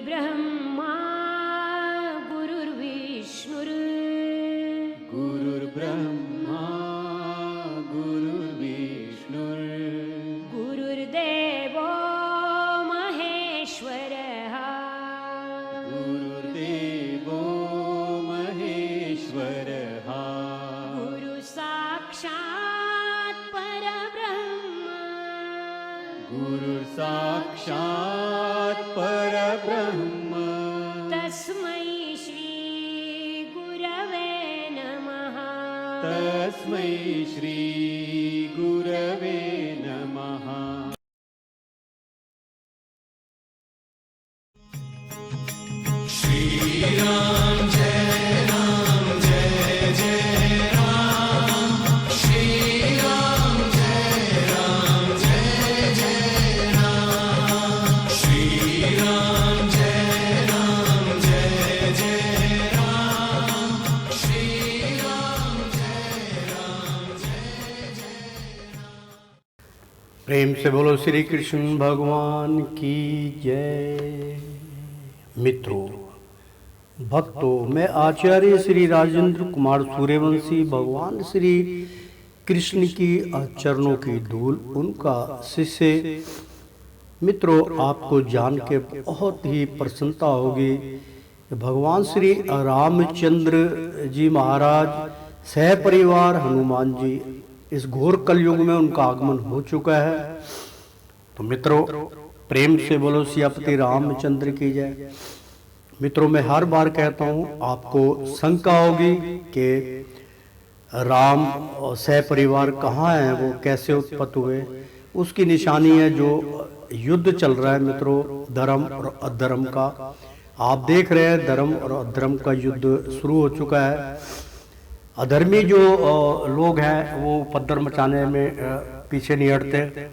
गुरुर्ब्रह्मा गुरुर्विष्णुर् गुरुर्ब्रह्मा गुरुर्विष्णुर् गुरुर्देवो महेश्वरः गुरुर्देवो महेश्वरः गुरु साक्षात् परब्रह्म गुरुर्साक्षात् परब्रह्म तस्मै श्री गुरवे नमः तस्मै श्री गुरवे नमः। प्रेम से बोलो श्री कृष्ण भगवान की जय। मित्रों, भक्तों, मैं आचार्य श्री राजेंद्र कुमार सूर्यवंशी भगवान श्री कृष्ण की चरणों की धूल उनका शिष्य। मित्रों, आपको जान के बहुत ही प्रसन्नता होगी कि भगवान श्री रामचंद्र जी महाराज सह परिवार हनुमान जी इस घोर कलयुग में उनका आगमन हो चुका है। तो मित्रों, प्रेम से बोलो सियापति रामचंद्र की जय। मित्रों, मैं हर बार कहता हूँ, आपको शंका होगी कि राम और सह परिवार कहाँ हैं, वो कैसे उत्पन्न हुए। उसकी निशानी है जो युद्ध चल रहा है मित्रों, धर्म और अधर्म का। आप देख रहे हैं धर्म और अधर्म का युद्ध शुरू हो चुका है। अधर्मी जो लोग हैं वो उपद्रव मचाने में पीछे नहीं हटते,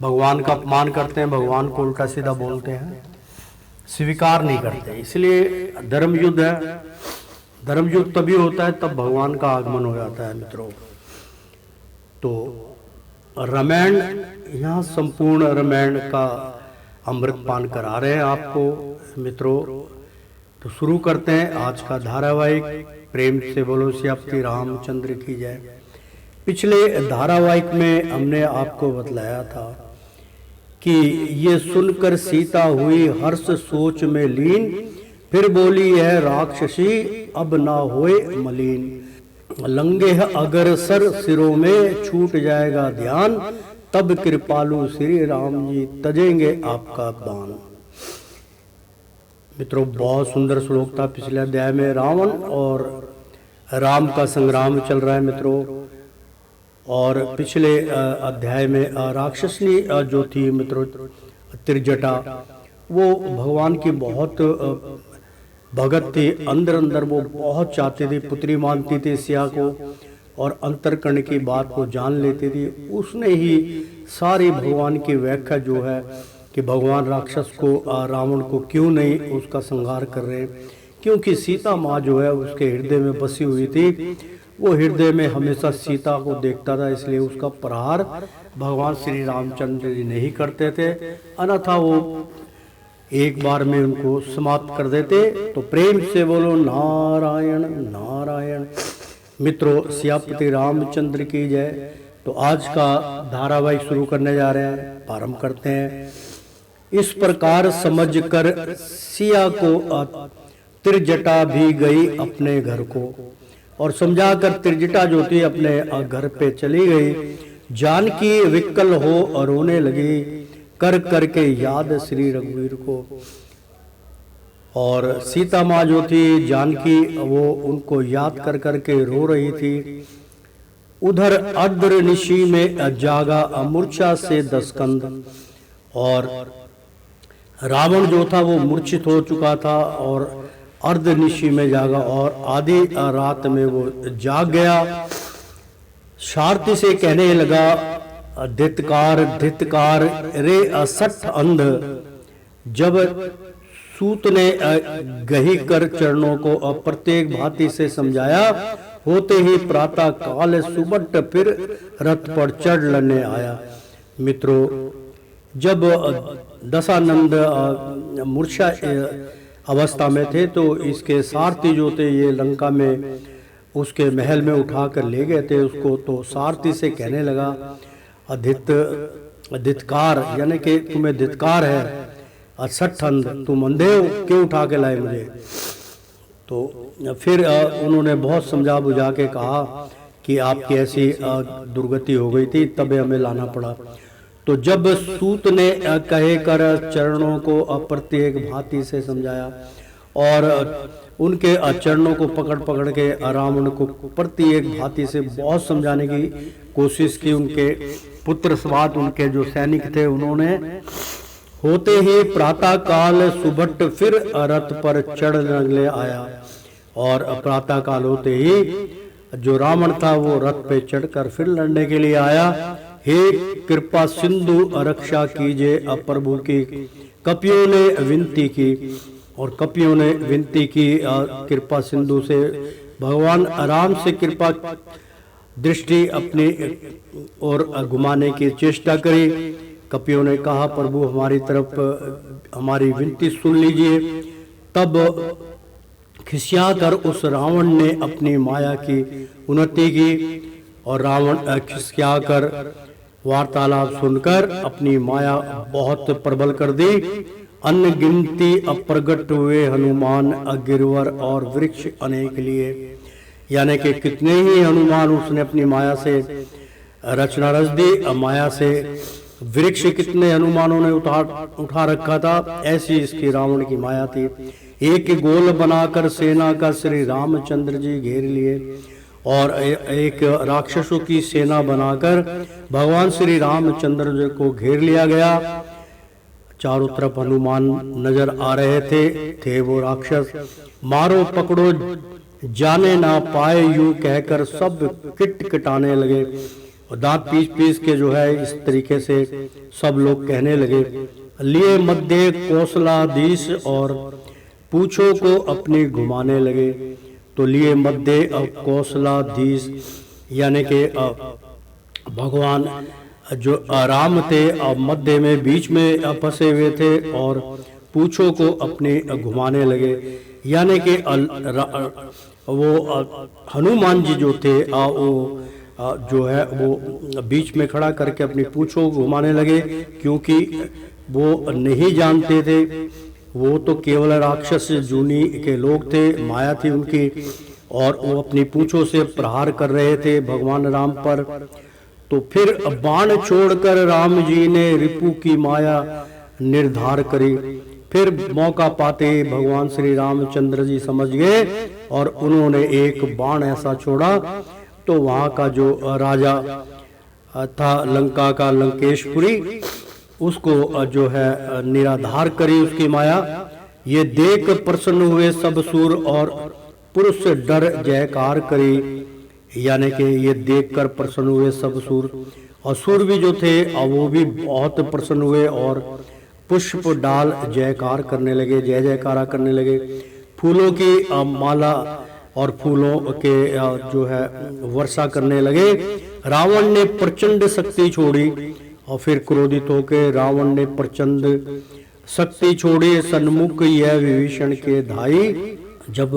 भगवान का अपमान करते हैं, भगवान को उल्टा सीधा बोलते हैं, स्वीकार नहीं करते। इसलिए धर्म युद्ध है। धर्म युद्ध तभी होता है तब भगवान का आगमन हो जाता है मित्रों। तो रामायण, यहाँ संपूर्ण रामायण का अमृत पान करा रहे हैं आपको मित्रों। तो शुरू करते हैं आज का धारावाहिक। प्रेम से बोलो सियापति रामचंद्र की जय। पिछले धारावाहिक में हमने आपको बतलाया था कि ये सुनकर सीता हुई हर्ष सोच में लीन, फिर बोली है राक्षसी अब ना होए मलिन। लंगे अगर सर सिरों में छूट जाएगा ध्यान, तब कृपालु श्री राम जी तजेंगे आपका बाण। मित्रों, बहुत सुंदर श्लोक था पिछले अध्याय में। रावण और राम का संग्राम चल रहा है मित्रों। और पिछले अध्याय में राक्षसनी जो थी मित्रों त्रिजटा, वो भगवान की बहुत भगत थी। अंदर अंदर वो बहुत चाहती थी, पुत्री मानती थी सिया को और अंतरकरण की बात को जान लेती थी। उसने ही सारी भगवान की व्याख्या जो है कि भगवान राक्षस को रावण को क्यों नहीं उसका संहार कर रहे, क्योंकि सीता माँ जो है उसके हृदय में बसी हुई थी। वो हृदय में हमेशा सीता को देखता था, इसलिए उसका प्रहार भगवान श्री रामचंद्र जी नहीं करते थे, अन्यथा वो एक बार में उनको समाप्त कर देते। तो प्रेम से बोलो नारायण नारायण। मित्रों, सियापति रामचंद्र की जय। तो आज का धारावाहिक शुरू करने जा रहे हैं, प्रारंभ करते हैं। इस प्रकार समझकर सिया को त्रिजटा भी गई अपने घर को, और समझाकर त्रिजटा जो थी अपने घर पे चली गई। जानकी विकल हो और रोने लगी, कर करके याद श्री रघुवीर को। और सीता माँ जो थी जानकी, वो उनको याद कर करके रो रही थी। उधर अर्ध निशी में जागा मूर्छा से 10 कंद, और रावण जो था वो मूर्छित हो चुका था और अर्धनिशी में जागा, और आधी रात में वो जाग गया। शारथी से कहने लगा धित्कार धित्कार रे असठ अंध। जब सूत ने गही कर चरणों को प्रत्येक भांति से समझाया, होते ही प्रातः काल सुबट फिर रथ पर चढ़ लड़ने आया। मित्रों, जब दशानंद मूर्छा अवस्था में थे तो इसके सारथी जो थे ये लंका में उसके महल में उठा कर ले गए थे उसको। तो सारथी से कहने लगा धिक्कार, यानी कि तुम्हें धिक्कार है, असठ अंध, तुम अंधे हो, क्यों उठा के लाए मुझे। तो फिर उन्होंने बहुत समझा बुझा के कहा कि आपकी ऐसी दुर्गति हो गई थी, तब हमें लाना पड़ा। तो जब सूत ने कहे कर चरणों को प्रत्येक भांति से समझाया और उनके चरणों को पकड़ पकड़ के रावण को प्रत्येक भांति से बहुत समझाने की कोशिश की, उनके पुत्र स्वात उनके जो सैनिक थे उन्होंने, होते ही प्रातः काल सुबट फिर रथ पर चढ़ ले आया। और प्रातः काल होते ही जो रावण था वो रथ पे चढ़कर फिर लड़ने के लिए आया। हे कृपा सिंधु रक्षा कीजिए प्रभु की, कपियों ने विनती की। और कपियों ने विनती की कृपा सिंधु से, भगवान राम से कृपा दृष्टि अपनी और घुमाने की चेष्टा करी। कपियों ने कहा प्रभु हमारी तरफ हमारी विनती सुन लीजिए। तब खिसियाकर उस रावण ने अपनी माया की उन्नति की और रावण खिसियाकर वार्तालाप सुनकर अपनी माया बहुत प्रबल कर दी। अन्न गिनती अप्रगट हुए हनुमान गिरवर और वृक्ष अनेक लिए, यानी कि कितने ही हनुमान उसने अपनी माया से रचना रच दी। माया से वृक्ष कितने हनुमानों ने उठा रखा था, ऐसी इसकी रावण की माया थी। एक गोल बनाकर सेना का श्री रामचंद्र जी घेर लिए और एक राक्षसों की सेना बनाकर भगवान श्री रामचंद्र जी को घेर लिया गया। चारों तरफ हनुमान नजर आ रहे थे वो राक्षस। मारो पकड़ो जाने ना पाए यूं कहकर सब किटकिटाने लगे। दांत पीस पीस के जो है इस तरीके से सब लोग कहने लगे। लिए मध्य कौशलाधीश और पूछो को अपनी घुमाने लगे। तो लिए मध्य कौशलाधीश यानी कि भगवान जो राम थे मध्य में बीच में फंसे हुए थे और पूछो को अपने घुमाने लगे, यानी कि वो हनुमान जी जो थे वो जो है वो बीच में खड़ा करके अपनी पूछो घुमाने लगे, क्योंकि वो नहीं जानते थे, वो तो केवल राक्षस जूनी के लोग थे, माया थी उनकी, और वो अपनी पूछों से प्रहार कर रहे थे भगवान राम पर। तो फिर बाण छोड़कर राम जी ने रिपु की माया निर्धार करी। फिर मौका पाते भगवान श्री रामचंद्र जी समझ गए और उन्होंने एक बाण ऐसा छोड़ा तो वहां का जो राजा था लंका का लंकेशपुरी, उसको जो है निराधार करी उसकी माया। ये देख प्रसन्न हुए सब सूर और पुरुष डर जयकार करी, यानी कि ये देखकर प्रसन्न हुए सब सूर, और सूर भी जो थे वो भी बहुत प्रसन्न हुए और पुष्प डाल जयकार करने लगे, जय जयकारा करने लगे। फूलों की माला और फूलों के जो है वर्षा करने लगे। रावण ने प्रचंड शक्ति छोड़ी और फिर क्रोधित होकर रावण ने प्रचंड शक्ति छोड़ी, सन्मुख यह विभीषण के धाई। जब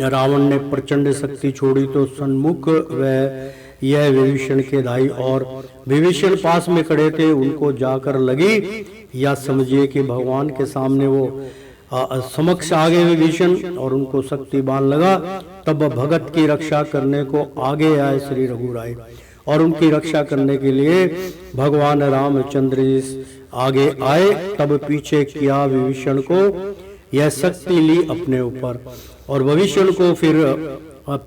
रावण ने प्रचंड शक्ति छोड़ी तो सन्मुख वह यह विभीषण के धाई, और विभीषण पास में खड़े थे, उनको जाकर लगी, या समझिए कि भगवान के सामने वो समक्ष आ गए विभीषण और उनको शक्ति बाण लगा। तब भगत की रक्षा करने को आगे आए श्री रघुराय, और उनकी रक्षा करने के लिए भगवान रामचंद्र जी आगे आए। तब पीछे किया विभीषण को यह शक्ति ली अपने ऊपर, और विभीषण को फिर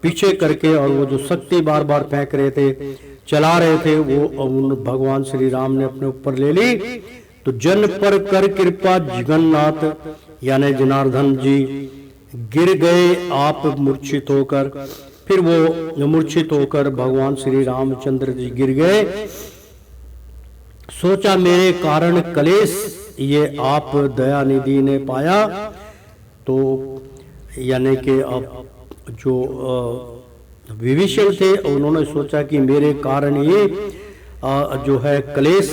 पीछे करके, और वो जो शक्ति बार बार फेंक रहे थे, चला रहे थे, वो भगवान श्री राम ने अपने ऊपर ले ली। तो जन पर कर कृपा जगन्नाथ यानी जनार्दन जी गिर गए आप मूर्छित होकर। फिर वो मूर्छित होकर भगवान श्री रामचंद्र जी गिर गए। सोचा मेरे कारण कलेश ये आप दया निधि ने पाया। तो यानी कि अब जो विभीषण थे उन्होंने सोचा कि मेरे कारण ये जो है कलेश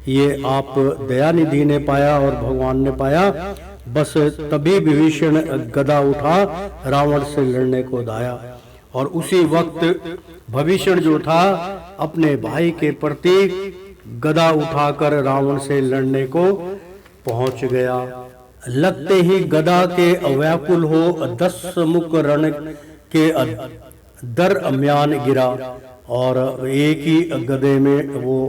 ये आप दयानिधि ने पाया और भगवान ने पाया। बस तभी विभीषण गदा उठा रावण से लड़ने को दाया, और उसी वक्त विभीषण जो था अपने भाई के प्रति गदा उठाकर रावण से लड़ने को पहुंच गया। लगते ही गदा के व्याकुल हो 10 मुख रण के दर म्यान गिरा, और एक ही गदे में वो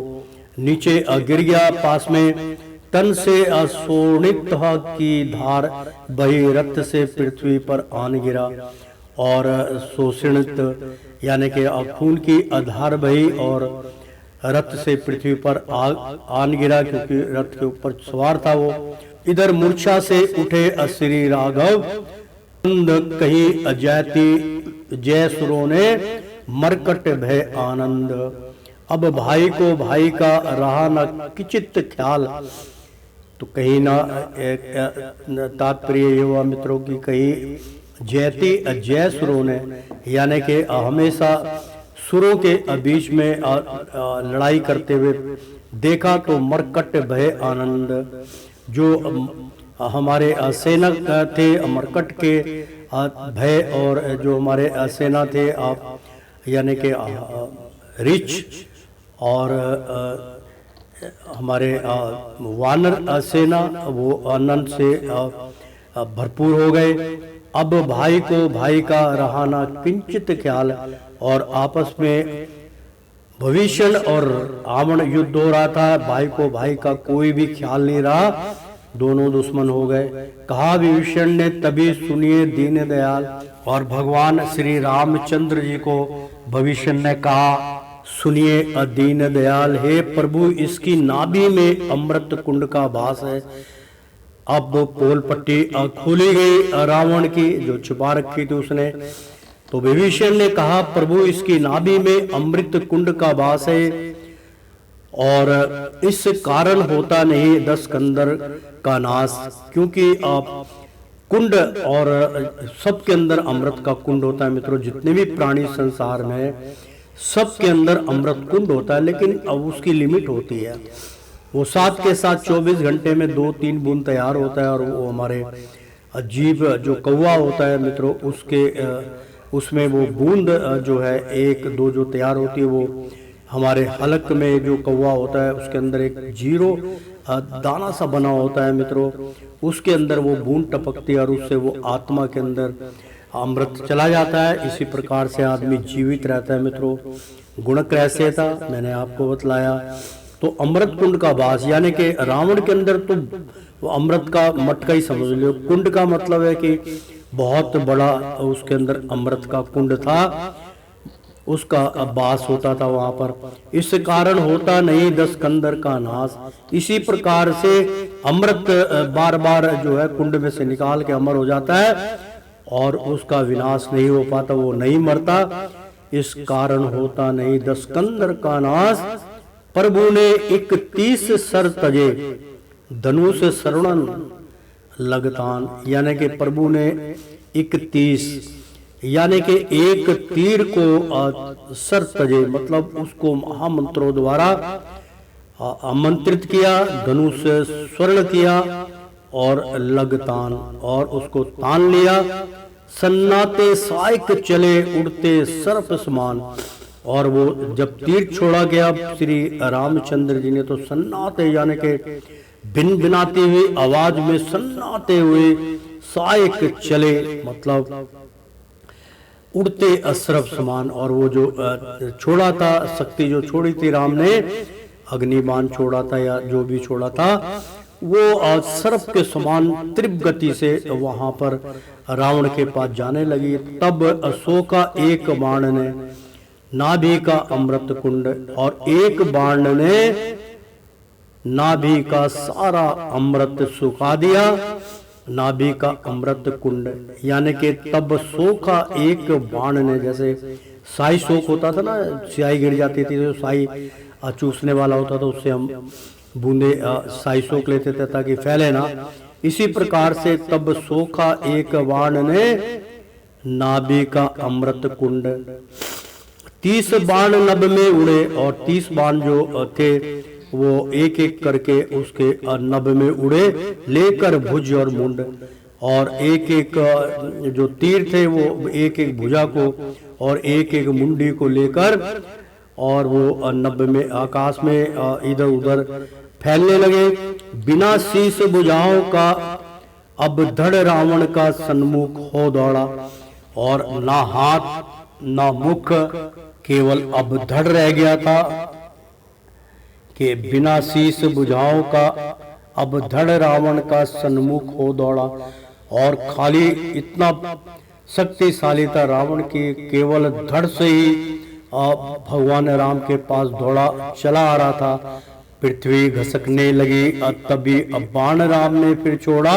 नीचे गिर गया। पास में तन से शोणित की धार बही रक्त से पृथ्वी पर आन गिरा, और शोषित यानी कि खून की आधार बही और रथ से पृथ्वी पर आन गिरा, क्योंकि रथ के ऊपर सवार था वो। इधर मूर्छा से उठे श्री राघव, कहीं अजैती जय सुरों ने मरकट भय आनंद। अब भाई को भाई का रहा न किंचित ख्याल। तो कहीं ना तात्पर्य ये हुआ मित्रों की कहीं जयती जय सुरों ने, यानी कि हमेशा सुरों के बीच में लड़ाई करते हुए देखा, तो मरकट भय आनंद। जो हमारे सेना थे मरकट के भय, और जो हमारे सेना थे यानी कि रिच और हमारे वानर सेना वो आनंद से भरपूर हो गए। अब भाई को भाई का रहा ना किंचित ख्याल, और आपस में विभीषण और रावण युद्ध हो रहा था। भाई को भाई का कोई भी ख्याल नहीं रहा, दोनों दुश्मन हो गए। कहा विभीषण ने तभी सुनिए दीन दयाल, और भगवान श्री रामचंद्र जी को विभीषण ने कहा सुनिए दीन दयाल, हे प्रभु इसकी नाभि में अमृत कुंड का वास है। अब पोल पट्टी खोली गई रावण की जो छुपा रखी थी उसने। तो विभीषण ने कहा प्रभु इसकी नाभि में अमृत कुंड का वास है, और इस कारण होता नहीं 10 कंदर का नाश, क्योंकि आप कुंड और सबके अंदर अमृत का कुंड होता है मित्रों। जितने भी प्राणी संसार में सबके अंदर अमृत कुंड होता है, लेकिन अब उसकी लिमिट होती है। वो साथ के साथ 24 घंटे में 2-3 बूंद तैयार होता है, और वो हमारे अजीब जो कौवा होता है मित्रों उसके उसमें वो बूंद जो है 1-2 जो तैयार होती है, वो हमारे हलक में जो कौवा होता है उसके अंदर एक जीरो दाना सा बना होता है मित्रों, उसके अंदर वो बूंद टपकती है, और उससे वो आत्मा के अंदर अमृत चला जाता है। इसी प्रकार से आदमी जीवित रहता है मित्रों। गुण कैसे था मैंने आपको बतलाया। तो अमृत कुंड का वास, यानी कि रावण के अंदर तो वो अमृत का मटका ही समझ लो। कुंड का मतलब है कि बहुत बड़ा उसके अंदर अमृत का कुंड था, उसका वास होता था वहां पर। इस कारण होता नहीं 10 कंदर का नाश। इसी प्रकार से अमृत बार बार जो है कुंड में से निकाल के अमर हो जाता है, और उसका विनाश नहीं हो पाता, वो नहीं मरता। इस कारण होता नहीं 10 कंदर का नाश। प्रभु ने 31 सर तजे धनुष शरणन लगतान, यानी कि प्रभु ने 31 यानी कि एक तीर को सर तजे मतलब उसको महामंत्रों द्वारा आमंत्रित किया, धनुष स्वर्ण किया और लगतान और उसको तान लिया। सन्नाटे साइक चले उड़ते सर्प समान, और वो जब तीर छोड़ा गया श्री रामचंद्र जी ने तो सन्नाटे यानी के बिन बिनाती हुई आवाज में सन्नाटे हुए साइक चले मतलब उड़ते असरफ समान। और वो जो छोड़ा था शक्ति जो छोड़ी थी राम ने, अग्निबाण छोड़ा था या जो भी छोड़ा था, वो सर्प के समान तीव्र गति से वहां पर रावण के पास जाने लगी। तब अशोका एक बाण ने नाभि का अमृत कुंड और एक बाण ने नाभि का सारा अमृत सुखा दिया। नाभि का अमृत कुंड यानी कि तब सोखा एक बाण ने, जैसे साई सोख होता था ना, स्याही गिर जाती थी तो साई चूसने वाला होता था, उससे हम बूंदे साई सोख लेते थे ताकि फैले ना। इसी प्रकार से तब सोखा एक बाण ने नाभि का अमृत कुंड। 30 बाण नभ में उड़े और 30 बाण जो थे वो एक एक करके उसके नभ में उड़े, लेकर भुज और मुंड, और एक एक जो तीर थे वो एक एक भुजा को और एक एक मुंडी को लेकर, और वो नभ में आकाश में इधर उधर फैलने लगे। बिना शीश भुजाओं का अब धड़ रावण का सन्मुख हो दौड़ा, और ना हाथ ना मुख, केवल अब धड़ रह गया था कि बिना शीश भुजाओं का अब धड़ रावण का सन्मुख हो दौड़ा, और खाली इतना शक्तिशाली था रावण की, केवल धड़ से ही भगवान राम के पास दौड़ा चला आ रहा था। पृथ्वी घसकने लगी, तभी अब बाण राम ने फिर छोड़ा,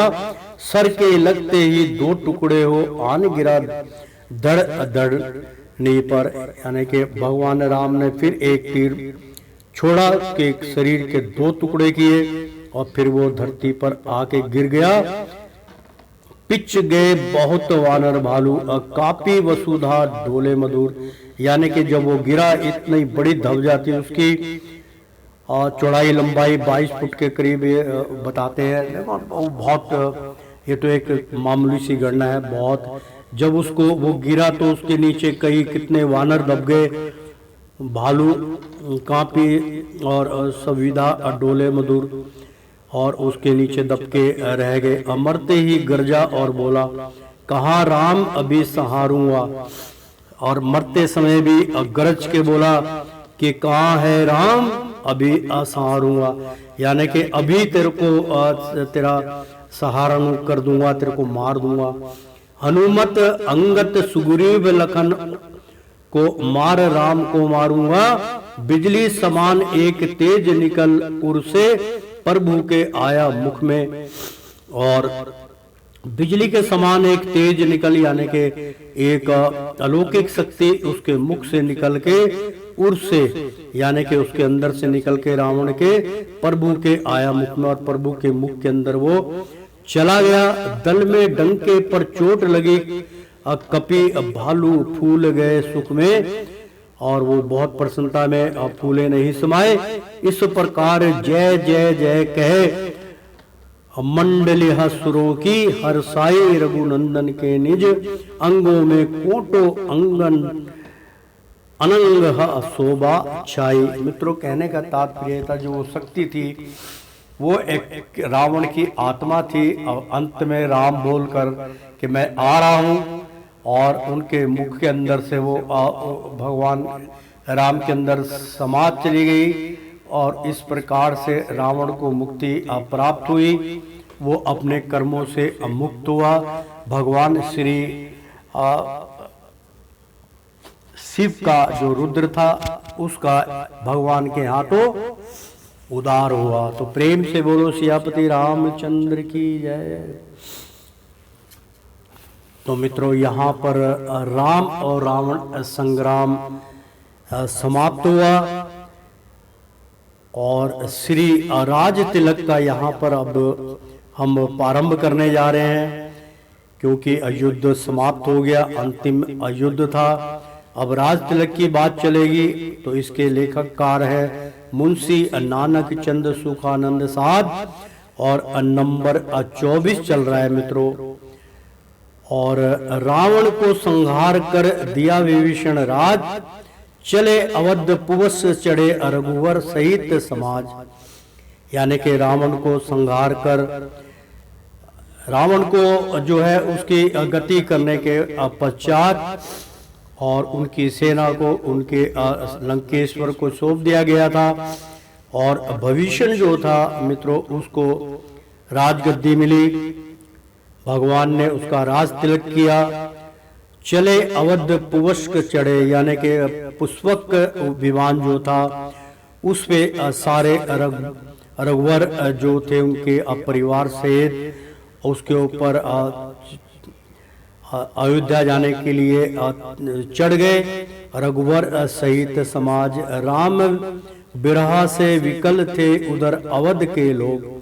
सर के लगते ही दो टुकड़े हो आन गिरा धड़ धड़नी पर। यानी कि भगवान राम ने फिर एक तीर छोड़ा कि शरीर के दो टुकड़े किए, और फिर वो धरती पर आके गिर गया। पिच गए बहुत वानर भालू, कापी वसुधा डोले मधुर। यानी कि जब वो गिरा, इतनी बड़ी धवजा थी उसकी, चौड़ाई लंबाई 22 फुट के करीब ये बताते हैं। बहुत, ये तो एक मामूली सी गणना है, बहुत। जब उसको वो गिरा तो उसके नीचे कई कितने वानर दब गए, भालू कांपी और सविधा डोले मधुर, और उसके नीचे दबके रह गए। मरते ही गरजा और बोला, कहाँ राम अभी सहारूंगा। और मरते समय भी गरज के बोला कि कहाँ है राम अभी असहारूंगा। यानी कि अभी तेरे को तेरा सहारण कर दूंगा, तेरे को मार दूंगा। हनुमत अंगत सुग्रीव लखन को मार राम को मारूंगा, बिजली समान एक तेज निकल उर से प्रभु के आया मुख में। और बिजली के समान एक तेज निकल, यानी कि एक अलौकिक शक्ति उसके मुख से निकल के उर से, यानी कि उसके अंदर से निकल के रावण के प्रभु के आया मुख में, और प्रभु के मुख के अंदर वो चला गया। दल में डंके पर चोट लगी, कपि भालू फूल गए सुख में, और वो बहुत प्रसन्नता में फूले नहीं समाये। इस प्रकार जय जय जय कहे मंडली सुरों की, हर साई रघुनंदन के निज अंगों में कोटो अंगन अनंग शोभा छाई। मित्रों, कहने का तात्पर्य था जो वो शक्ति थी वो एक रावण की आत्मा थी। अंत में राम बोलकर कि मैं आ रहा हूँ, और उनके मुख के अंदर से वो भगवान राम के अंदर समाज चली गई, और इस प्रकार से रावण को मुक्ति प्राप्त हुई। वो अपने कर्मों से मुक्त हुआ। भगवान श्री शिव का जो रुद्र था उसका भगवान के हाथों उदार हुआ। तो प्रेम से बोलो सियापति रामचंद्र की जय। तो मित्रों, यहाँ पर राम और रावण संग्राम समाप्त हुआ, और श्री राज तिलक का यहाँ पर अब हम प्रारंभ करने जा रहे हैं, क्योंकि युद्ध समाप्त हो गया, अंतिम युद्ध था। अब राज तिलक की बात चलेगी। तो इसके लेखककार है मुंशी नानक चंद सुखानंद साहब, और नंबर 24 चल रहा है मित्रों। और रावण को संहार कर दिया विभीषण राज, चले अवध पुवस चढ़े रघुवर सहित समाज। यानी कि रावण को संहार कर, रावण को जो है उसकी गति करने के पश्चात, और उनकी सेना को उनके लंकेश्वर को सौंप दिया गया था। और विभीषण जो था मित्रों, उसको राजगद्दी मिली, भगवान ने उसका राज तिलक किया। चले अवध पुष्प चढ़े, यानी कि पुष्पक विमान जो था उस पे सारे रघुवर जो थे उनके परिवार सहित उसके ऊपर अयोध्या जाने के लिए चढ़ गए। रघुवर सहित समाज, राम बिरहा से विकल थे उधर अवध के लोग।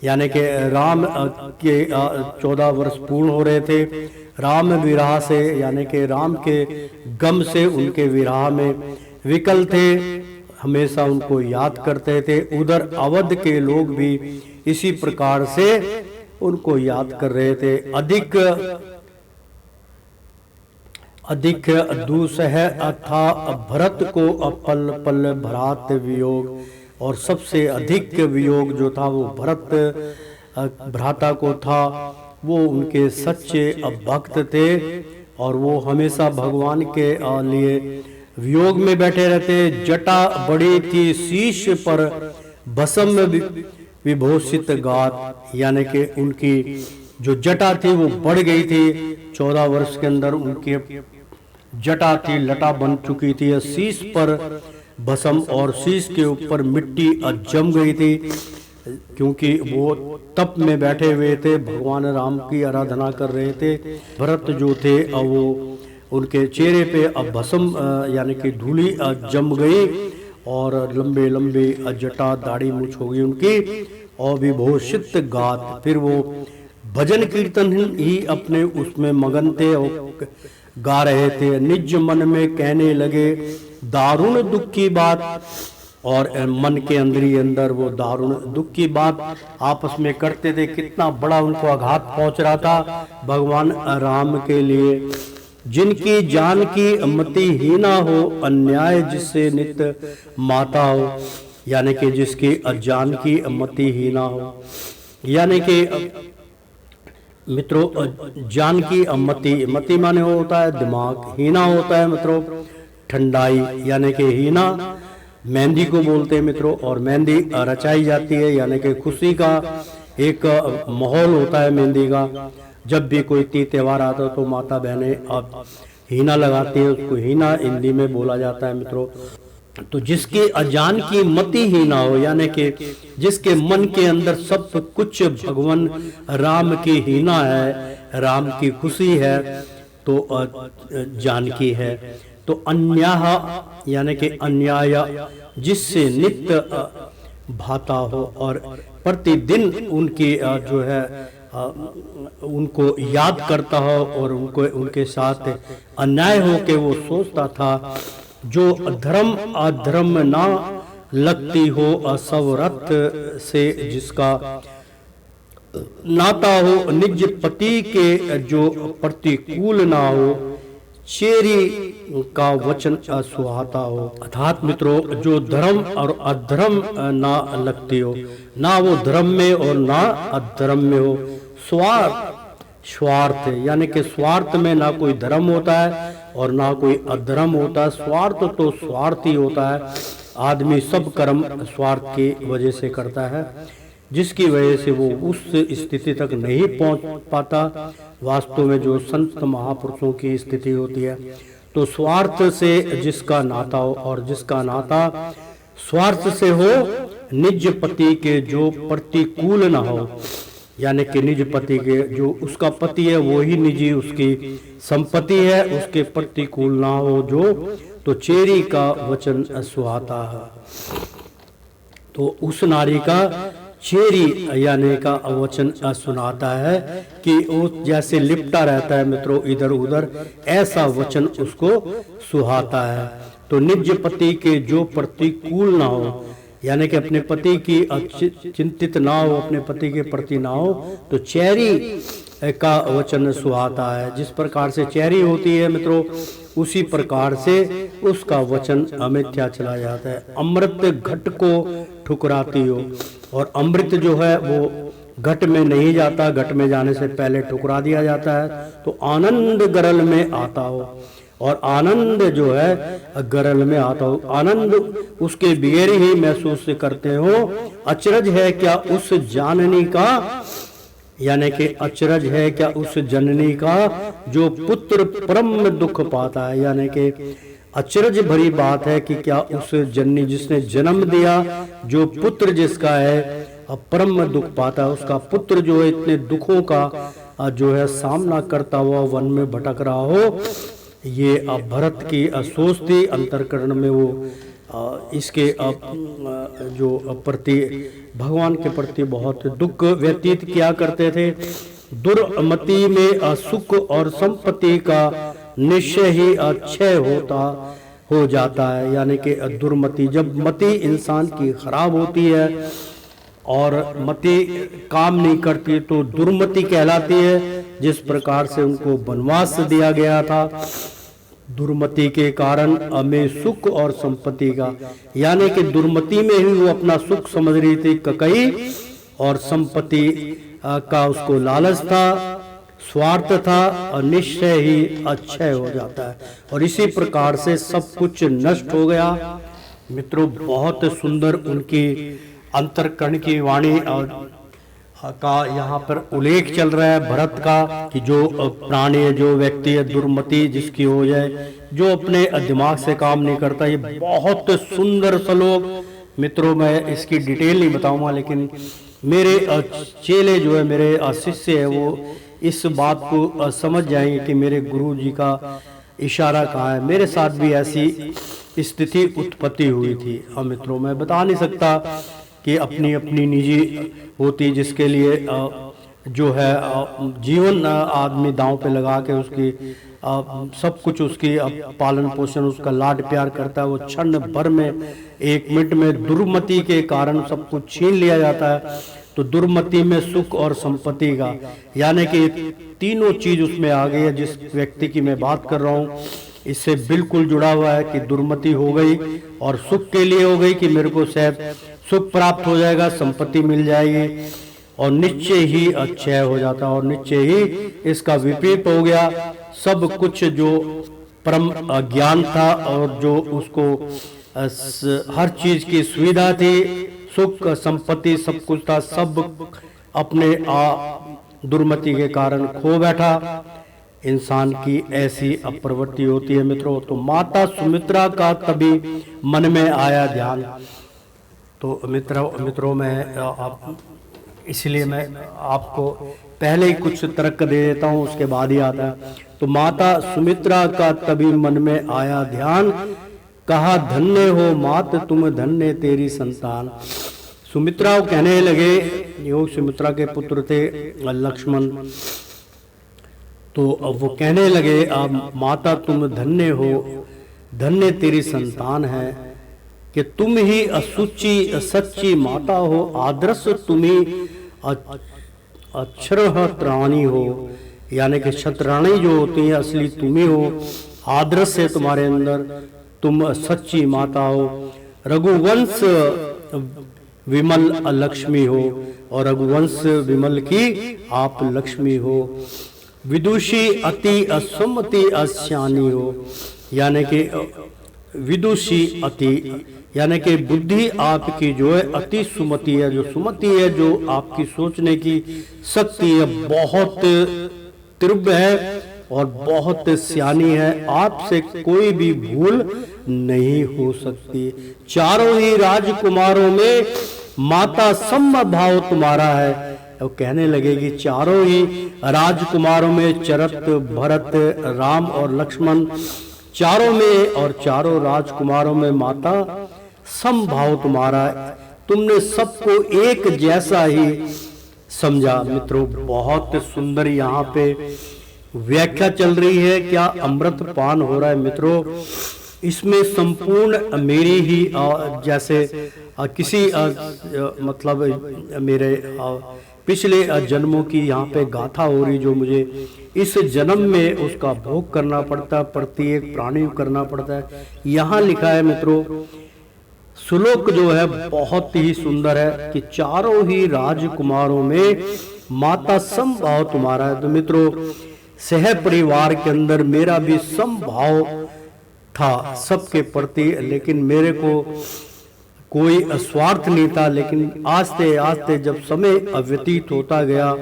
यानी कि राम के 14 वर्ष पूर्ण हो रहे थे। राम विरह से, यानी कि राम के गम से उनके विरह में विकल थे। हमेशा उनको याद करते थे। उधर अवध के लोग भी इसी प्रकार से उनको याद कर रहे थे। अधिक दुसह था भरत को पल पल भरात वियोग, और सबसे अधिक वियोग जो था वो भरत भ्राता को था। वो उनके सच्चे भक्त थे और वो हमेशा भगवान के लिए वियोग में बैठे रहते। जटा बड़ी थी शीश पर भस्म विभूषित गात, यानी कि उनकी जो जटा थी वो बढ़ गई थी। 14 वर्ष के अंदर उनकी जटा थी, लटा बन चुकी थी। शीश पर भस्म और शीश के ऊपर मिट्टी जम गई थी, क्योंकि वो तप में बैठे हुए थे, भगवान राम की आराधना कर रहे थे। भरत जो थे वो उनके चेहरे पे अब भस्म यानी कि धूली जम गई और लंबे लंबे जटा दाढ़ी मूछ हो गई उनकी, और विभूषित गात। फिर वो भजन कीर्तन ही अपने उसमें मगन थे और गा रहे थे। निज मन में कहने लगे दारुण दुख की बात, और मन के अंदर ही अंदर वो दारुण दुख की बात आपस में करते थे। कितना बड़ा उनको आघात पहुंच रहा था भगवान राम के लिए। जिनकी जान की मति हीना हो, अन्याय जिससे नित माता हो, यानी कि जिसकी जान की मति हीना हो, यानी कि मित्रों जान की मति माने होता है दिमाग, हीना होता है मित्रों ठंडाई, यानी कि हीना मेहंदी को बोलते हैं मित्रों। और मेहंदी रचाई जाती है, यानी कि खुशी का एक माहौल होता है मेहंदी का। जब भी कोई तीज त्योहार आता है तो माता बहनें अब हीना लगाती है, उसको हीना हिंदी में बोला जाता है मित्रों। तो जिसकी अजान की मति ही ना हो, यानी कि जिसके मन के अंदर सब कुछ भगवान राम की हीना है, राम की खुशी है, तो जानकी है। तो अन्याय यानी कि अन्याय जिससे नित्य भाता हो, और प्रतिदिन उनकी जो है उनको याद करता हो, और उनको उनके साथ अन्याय हो के वो सोचता था। जो धर्म अधर्म ना लगती हो, असवरत से जिसका नाता हो, निज पति के जो प्रतिकूल ना हो, चेरी का वचन सुहाता हो। अर्थात मित्रों जो धर्म और अधर्म ना लगती हो, ना वो धर्म में और ना अधर्म में हो। स्वार्थ यानी कि स्वार्थ में ना कोई धर्म होता है और ना कोई अधर्म होता है। स्वार्थ तो स्वार्थ ही होता है। आदमी सब कर्म स्वार्थ की वजह से करता है, जिसकी वजह से वो उस स्थिति तक नहीं पहुंच पाता वास्तव में जो संत महापुरुषों की स्थिति होती है। तो स्वार्थ से जिसका नाता हो, और जिसका नाता स्वार्थ से हो, निज पति के जो प्रतिकूल ना हो, यानी कि निज पति के जो उसका पति है वो ही निजी उसकी संपत्ति है, उसके प्रतिकूल ना हो जो, तो चेरी का वचन सुहाता है। तो उस नारी का चेरी यानी का वचन सुनाता है कि वो जैसे लिपटा रहता है मित्रों इधर उधर, ऐसा वचन उसको सुहाता है। तो निज पति के जो प्रतिकूल ना हो, यानी कि अपने पति की चिंतित ना हो, अपने पति के प्रति ना हो, तो चेरी का वचन सुहाता है। जिस प्रकार से चेरी होती है मित्रों, उसी प्रकार से उसका वचन अमिथ्या चला जाता है। अमृत घट को ठुकराती हो, और अमृत जो है वो घट में नहीं जाता, घट में जाने से पहले ठुकरा दिया जाता है। तो आनंद गरल में आता हो, और आनंद जो है गरल में आता हो, आनंद उसके बगैर ही महसूस करते हो। अचरज है क्या उस जाननी का, यानी कि अचरज है क्या उस जननी का जो पुत्र परम दुख पाता है। यानी कि अचरज भरी बात है कि क्या उस जननी जिसने जन्म दिया, जो पुत्र जिसका है परम दुख पाता है, उसका पुत्र जो है इतने दुखों का जो है सामना करता हुआ वन में भटक रहा हो। ये भरत की सोच थी अंतरकरण में, वो इसके जो प्रति भगवान के प्रति बहुत दुख व्यतीत किया करते थे। दुर्मति में सुख और संपत्ति का निश्चय ही क्षय हो जाता है, यानी कि दुर्मति। जब मति इंसान की खराब होती है और मति काम नहीं करती तो दुर्मति कहलाती है। जिस प्रकार से उनको वनवास दिया गया था, दुर्मति के कारण हमें सुख और संपत्ति का, यानी कि दुर्मति में ही वो अपना सुख समझ रही थी ककई, और संपत्ति का उसको लालच था, स्वार्थ था, और निश्चय ही अक्षय हो जाता है। और इसी प्रकार से सब कुछ नष्ट हो गया। मित्रों, बहुत सुंदर उनकी अंतरकरण की वाणी और का यहाँ पर उल्लेख चल रहा है भरत का, कि जो प्राणी है, जो व्यक्ति है, दुर्मति जिसकी हो जाए, जो अपने दिमाग से काम नहीं करता। ये बहुत सुंदर श्लोक। मित्रों, मैं इसकी डिटेल नहीं बताऊंगा, लेकिन मेरे चेले जो है, मेरे शिष्य है, वो इस बात को समझ जाएंगे कि मेरे गुरु जी का इशारा कहाँ है। मेरे साथ भी ऐसी स्थिति उत्पत्ति हुई थी। हाँ मित्रों, मैं बता नहीं सकता कि अपनी अपनी निजी होती, जिसके लिए जो है जीवन आदमी दांव पे लगा के उसकी सब कुछ, उसकी पालन पोषण, उसका लाड प्यार करता है। वो क्षण भर में, 1 मिनट में दुर्मति के कारण सब कुछ छीन लिया जाता है। तो दुर्मति में सुख और संपत्ति का, यानी कि तीनों चीज उसमें आ गई है। जिस व्यक्ति की मैं बात कर रहा हूँ, इससे बिल्कुल जुड़ा हुआ है कि दुर्मति हो गई, और सुख के लिए हो गई कि मेरे को शायद सुख प्राप्त हो जाएगा, संपत्ति मिल जाएगी, और निश्चय ही अक्षय हो जाता, और निश्चय ही इसका विपरीत हो गया। सब कुछ जो परम ज्ञान था और जो उसको हर चीज की सुविधा थी, सुख संपत्ति सब कुछ था, सब अपने दुर्मति के कारण खो बैठा। इंसान की ऐसी प्रवृत्ति होती है मित्रों। तो माता सुमित्रा का तभी मन में आया ध्यान। तो मित्रों मैं इसलिए मैं आपको पहले ही कुछ तर्क दे देता हूँ, उसके बाद ही आता है। तो माता सुमित्रा का तभी मन में आया ध्यान, कहा धन्य हो मात तुम, धन्य तेरी संतान। सुमित्रा कहने लगे, योग सुमित्रा के पुत्र थे लक्ष्मण, तो अब वो कहने लगे अब माता तुम धन्य हो, धन्य तेरी संतान है, कि तुम ही असुचि सच्ची माता हो, आदर्श तुम ही अक्षर त्राणी हो, यानी कि छत्राणी जो होती है असली तुम ही हो, आदर्श है तुम्हारे अंदर, तुम सच्ची माता हो, रघुवंश विमल लक्ष्मी हो, और रघुवंश विमल की आप लक्ष्मी हो, विदुषी अति असुमति अस्यानी हो, यानी कि विदुषी अति, यानी कि बुद्धि आपकी जो है अति सुमति है, जो सुमति है, जो आपकी सोचने की शक्ति है बहुत तीव्र है और बहुत सियानी है, आपसे कोई भी भूल नहीं हो सकती। चारों ही राजकुमारों में माता समभाव तुम्हारा है। तो कहने लगे कि चारों ही राजकुमारों में, चरत भरत राम और लक्ष्मण, चारों में और चारों राजकुमारों में माता समभाव तुम्हारा है, तुमने सबको एक जैसा ही समझा। मित्रों, बहुत सुंदर यहाँ पे व्याख्या चल रही है। क्या अमृत पान हो रहा है मित्रों। इसमें संपूर्ण मेरी ही जैसे किसी मतलब मेरे पिछले जन्मों की यहाँ पे गाथा हो रही, जो मुझे इस जन्म में उसका भोग करना पड़ता है, प्रत्येक प्राणी करना पड़ता है। यहाँ लिखा है मित्रों, श्लोक जो है बहुत ही सुंदर है कि चारों ही राजकुमारों में माता समभाव तुम्हारा है। तो मित्रों, सह परिवार के अंदर मेरा भी समभाव था सबके प्रति, लेकिन मेरे को कोई स्वार्थ नहीं था। लेकिन आस्ते आस्ते जब समय व्यतीत होता गया,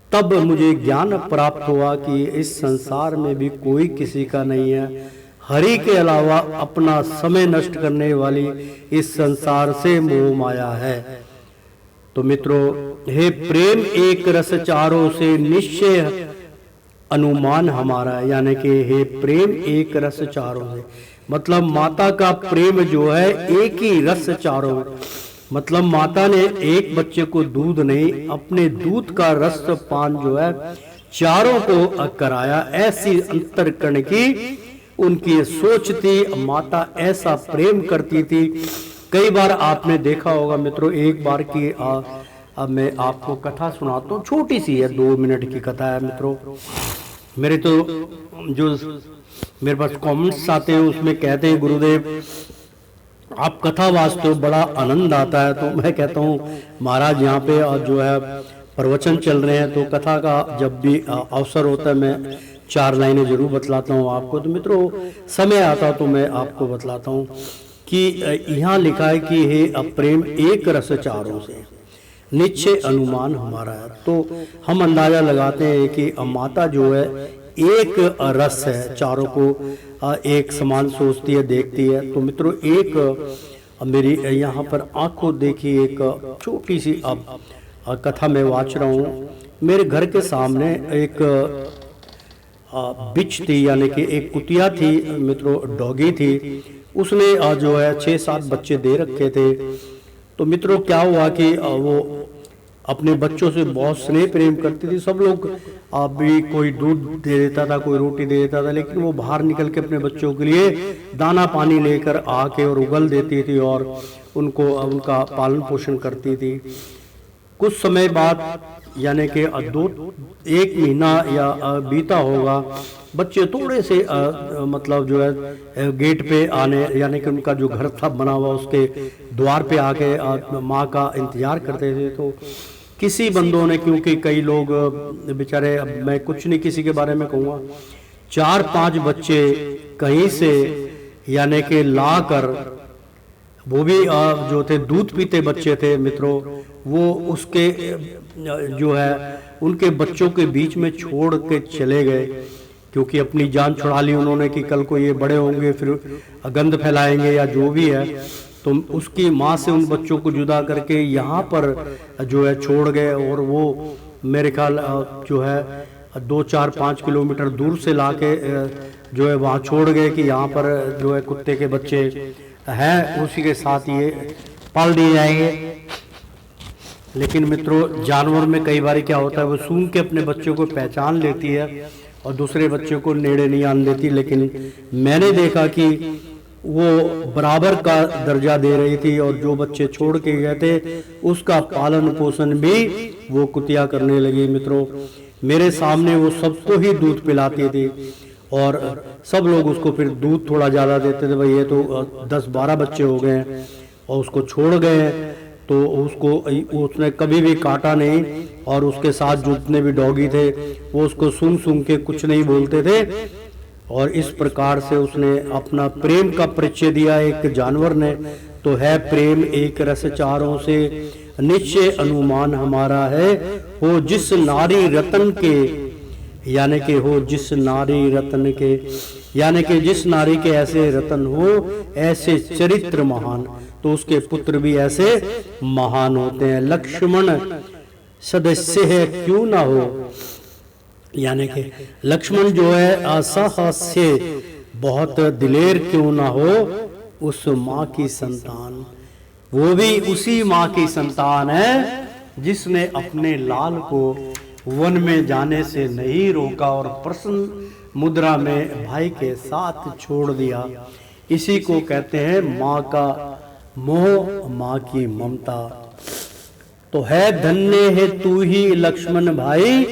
तब मुझे ज्ञान प्राप्त हुआ कि इस संसार में भी कोई किसी का नहीं है, हरि के अलावा अपना समय नष्ट करने वाली इस संसार से मोह माया है। तो मित्रों, हे प्रेम एक रस चारों से निश्चय अनुमान हमारा, यानी कि हे प्रेम एक रस चारों से, मतलब माता का प्रेम जो है एक ही रस चारों, मतलब माता ने एक बच्चे को दूध नहीं, अपने दूध का रस पान जो है चारों को कराया। ऐसी अंतरकरण की उनकी सोच थी। माता ऐसा प्रेम करती थी। कई बार आपने देखा होगा मित्रों, एक बार की अब मैं आपको कथा सुनाता हूँ, छोटी सी है, 2 मिनट की कथा है मित्रों। मेरे तो जो मेरे पास कमेंट्स आते हैं उसमें कहते हैं, गुरुदेव आप कथा वाचते हो, बड़ा आनंद आता है। तो मैं कहता हूँ महाराज यहाँ पे जो है प्रवचन चल रहे हैं, तो कथा का जब भी अवसर होता है मैं 4 लाइनें जरूर बतलाता हूँ आपको। तो मित्रों समय आता तो मैं आपको बतलाता हूँ कि यहाँ लिखा है कि हे प्रेम एक रस चारों से, निश्चय अनुमान हमारा है। तो हम अंदाजा लगाते हैं कि माता जो है एक रस है, चारों को एक समान सोचती है, देखती है। तो मित्रों एक मेरी यहाँ पर आंखों देखी एक छोटी सी अब कथा में वाच रहा हूँ। मेरे घर के सामने एक बिच थी, यानी कि एक कुतिया थी मित्रों, डॉगी थी। उसने जो है 6-7 बच्चे दे रखे थे। तो मित्रों क्या हुआ कि वो अपने बच्चों से बहुत स्नेह प्रेम करती थी। सब लोग भी कोई दूध दे देता था, कोई रोटी दे देता था, लेकिन वो बाहर निकल के अपने बच्चों के लिए दाना पानी लेकर आके और उगल देती थी और उनको उनका पालन पोषण करती थी। कुछ समय बाद यानी कि 1 महीना या बीता होगा, बच्चे थोड़े से मतलब जो है गेट पे आने, यानी कि उनका जो घर था बना हुआ उसके द्वार पे आके माँ का इंतजार करते थे। तो किसी बंदों ने, क्योंकि कई लोग बेचारे, अब मैं कुछ नहीं किसी के बारे में कहूँगा, 4-5 बच्चे कहीं से यानी कि ला कर, वो भी जो थे दूध पीते बच्चे थे मित्रों, वो उसके जो है उनके बच्चों के बीच में छोड़ के चले गए, क्योंकि अपनी जान छुड़ा ली उन्होंने कि कल को ये बड़े होंगे फिर गंध फैलाएंगे या जो भी है। तो उसकी माँ से उन बच्चों को जुदा करके यहाँ पर जो है छोड़ गए, और वो मेरे ख्याल जो है 2-4-5 किलोमीटर दूर से लाके जो है वहाँ छोड़ गए कि यहाँ पर जो है कुत्ते के बच्चे हैं, उसी के साथ ये पाल दिए जाएंगे। लेकिन मित्रों जानवर में कई बार क्या होता है, वो सूंघ के अपने बच्चों को पहचान लेती है और दूसरे बच्चों को नेड़े नहीं आने देती। लेकिन मैंने देखा कि वो बराबर का दर्जा दे रही थी, और जो बच्चे छोड़ के गए थे उसका पालन पोषण भी वो कुतिया करने लगी मित्रों। मेरे सामने वो सबको ही दूध पिलाती थी, और सब लोग उसको फिर दूध थोड़ा ज़्यादा देते थे। भाई ये तो 10-12 बच्चे हो गए हैं और उसको छोड़ गए हैं, तो उसने कभी भी काटा नहीं, और उसके साथ जितने भी डॉगी थे वो उसको सूंघ के कुछ नहीं बोलते थे। और इस प्रकार से उसने अपना प्रेम का परिचय दिया एक जानवर ने। तो है प्रेम एक रस चारों से, निश्चय अनुमान हमारा है। हो जिस नारी रतन के, यानी कि हो जिस नारी रतन के, यानी कि जिस नारी के ऐसे रतन हो, ऐसे चरित्र महान, तो उसके पुत्र भी ऐसे महान होते हैं। लक्ष्मण सदस्य है क्यों ना हो, यानी कि लक्ष्मण जो है असहस्य बहुत दिलेर क्यों ना हो, उस माँ की संतान, वो भी उसी माँ की संतान है जिसने अपने लाल को वन में जाने से नहीं रोका और प्रसन्न मुद्रा में भाई के साथ छोड़ दिया। इसी को कहते हैं माँ का मोह, माँ की ममता। तो है धन्य है तू ही लक्ष्मण भाई।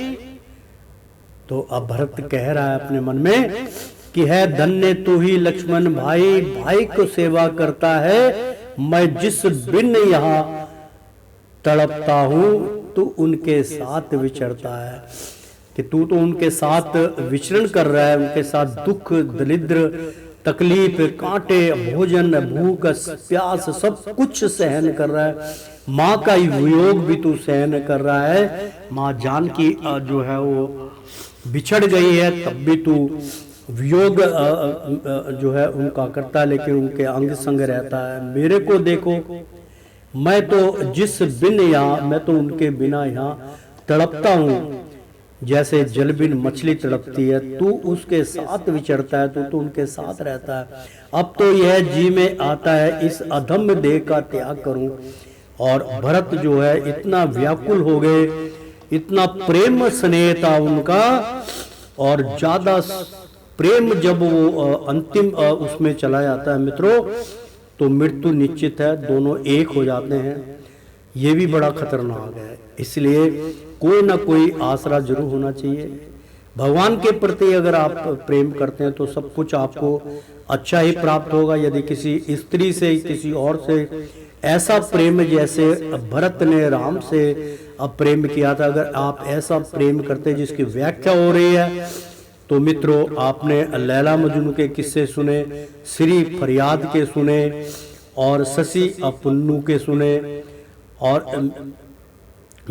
तो अब भरत कह रहा है अपने मन में कि है धन्य तू ही लक्ष्मण भाई, भाई को सेवा करता है। मैं जिस बिन यहाँ तड़पता हूँ, तू उनके साथ विचरता है, कि तू तो उनके साथ विचरण कर रहा है, उनके साथ दुख दरिद्र तकलीफ कांटे भोजन भूख प्यास सब कुछ सहन कर रहा है। माँ का वियोग भी तू सहन कर रहा है। माँ जानकी जो है वो बिछड़ गई है, तब भी तू वियोग जो है उनका करता है, लेकिन उनके अंग संग रहता है। मेरे को देखो, मैं तो जिस बिन यहाँ, मैं तो उनके बिना यहाँ तड़पता हूँ, जैसे जल बिन मछली तड़पती है। तू उसके साथ विचरता है, तू तो उनके साथ रहता है। अब तो यह जी में आता है इस अधम्य देह का त्याग करूं। और भरत जो है इतना व्याकुल हो गए, इतना प्रेम स्नेह था उनका, और ज्यादा प्रेम जब वो अंतिम उसमें चला जाता है मित्रों, तो मृत्यु निश्चित है, दोनों एक हो जाते हैं। ये भी बड़ा खतरनाक है। इसलिए कोई ना कोई आसरा जरूर होना चाहिए। भगवान के प्रति अगर आप प्रेम करते हैं तो सब कुछ आपको अच्छा ही प्राप्त होगा। यदि किसी स्त्री से, किसी और से ऐसा प्रेम जैसे भरत ने राम से प्रेम किया था, अगर आप ऐसा प्रेम करते जिसकी व्याख्या हो रही है, तो मित्रों आपने लैला मजनू के किस्से सुने, श्री फरियाद के सुने, और शशि पुन्नू के सुने, और